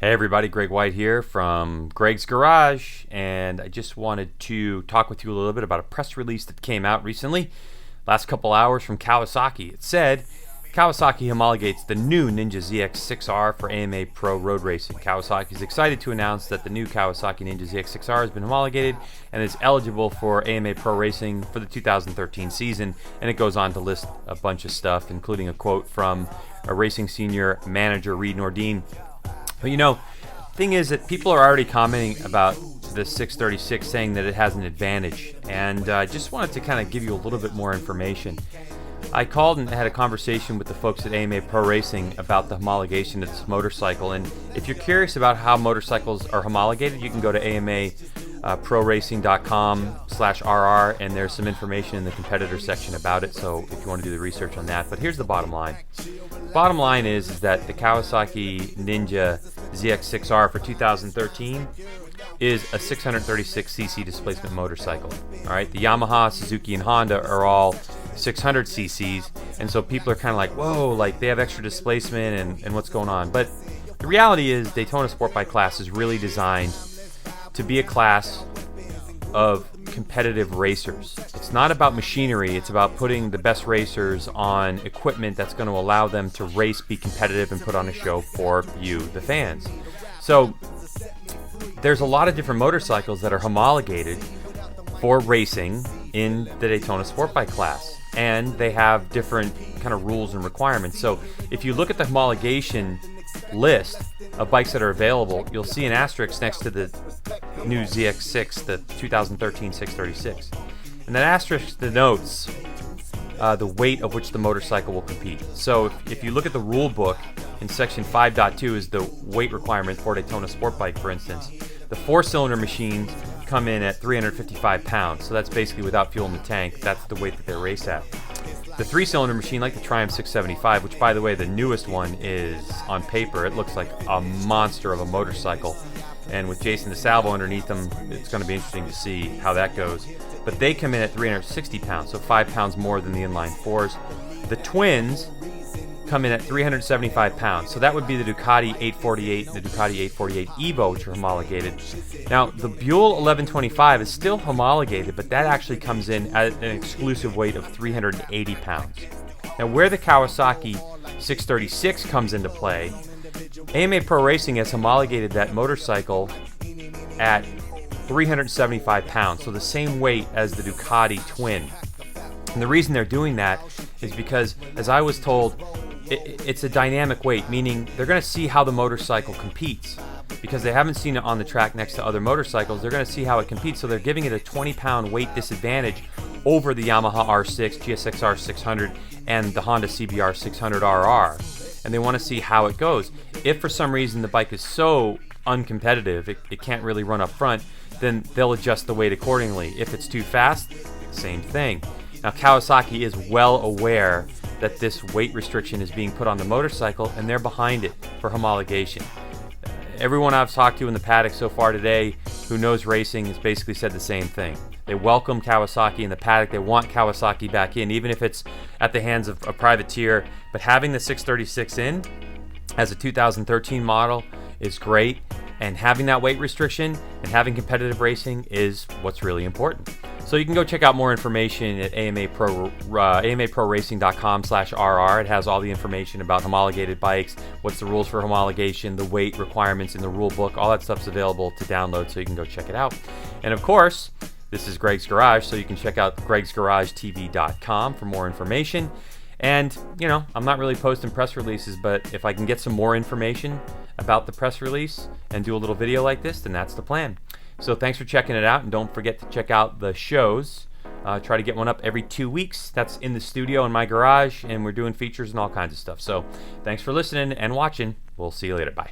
Hey everybody, Greg White here from Greg's Garage, and I just wanted to talk with you a little bit about a press release that came out recently, last couple hours from Kawasaki. It said, Kawasaki homologates the new Ninja ZX-6R for AMA Pro Road Racing. Kawasaki is excited to announce that the new Kawasaki Ninja ZX-6R has been homologated and is eligible for AMA Pro Racing for the 2013 season, and it goes on to list a bunch of stuff, including a quote from a racing senior manager, Reed Nordine. But you know, thing is that people are already commenting about the 636, saying that it has an advantage, and I just wanted to kind of give you a little bit more information. I called and had a conversation with the folks at AMA Pro Racing about the homologation of this motorcycle, and if you're curious about how motorcycles are homologated, you can go to AMAProRacing.com/RR, and there's some information in the competitor section about it, so if you want to do the research on that. But here's the bottom line. Bottom line is that the Kawasaki Ninja ZX-6R for 2013 is a 636cc displacement motorcycle. All right, the Yamaha, Suzuki, and Honda are all 600 cc's, and so people are kind of like, whoa, like they have extra displacement and what's going on. But the reality is Daytona Sport Bike class is really designed to be a class of competitive racers. It's not about machinery, it's about putting the best racers on equipment that's going to allow them to race, be competitive, and put on a show for you, the fans. So there's a lot of different motorcycles that are homologated for racing in the Daytona Sport Bike class, and they have different kind of rules and requirements. So if you look at the homologation list of bikes that are available, you'll see an asterisk next to the new ZX6, the 2013 636. And that asterisk denotes the weight of which the motorcycle will compete. So if you look at the rule book in section 5.2 is the weight requirement for Daytona Sport Bike, for instance. The 4-cylinder machines come in at 355 pounds, so that's basically without fuel in the tank. That's the weight that they race at. The 3-cylinder machine, like the Triumph 675, which by the way, the newest one, is on paper, it looks like a monster of a motorcycle. And with Jason DeSalvo underneath them, it's going to be interesting to see how that goes. But they come in at 360 pounds, so 5 pounds more than the inline 4s. The twins come in at 375 pounds, so that would be the Ducati 848 and the Ducati 848 Evo, which are homologated. Now, the Buell 1125 is still homologated, but that actually comes in at an exclusive weight of 380 pounds. Now, where the Kawasaki 636 comes into play, AMA Pro Racing has homologated that motorcycle at 375 pounds, so the same weight as the Ducati twin. And the reason they're doing that is because, as I was told, it's a dynamic weight, meaning they're going to see how the motorcycle competes. Because they haven't seen it on the track next to other motorcycles, they're going to see how it competes, so they're giving it a 20-pound weight disadvantage over the Yamaha R6, GSX-R 600, and the Honda CBR 600RR. And they want to see how it goes. If for some reason the bike is so uncompetitive, it can't really run up front, then they'll adjust the weight accordingly. If it's too fast, same thing. Now, Kawasaki is well aware that this weight restriction is being put on the motorcycle, and they're behind it for homologation. Everyone I've talked to in the paddock so far today who knows racing has basically said the same thing. They welcome Kawasaki in the paddock. They want Kawasaki back in, even if it's at the hands of a privateer. But having the 636 in as a 2013 model is great, and having that weight restriction and having competitive racing is what's really important. So you can go check out more information at AMAProRacing.com/RR. It has all the information about homologated bikes, what's the rules for homologation, the weight requirements in the rule book. All that stuff's available to download, so you can go check it out. And of course, this is Greg's Garage, so you can check out gregsgaragetv.com for more information. And, you know, I'm not really posting press releases, but if I can get some more information about the press release and do a little video like this, then that's the plan. So thanks for checking it out, and don't forget to check out the shows. Try to get one up every 2 weeks. That's in the studio in my garage, and we're doing features and all kinds of stuff. So thanks for listening and watching. We'll see you later. Bye.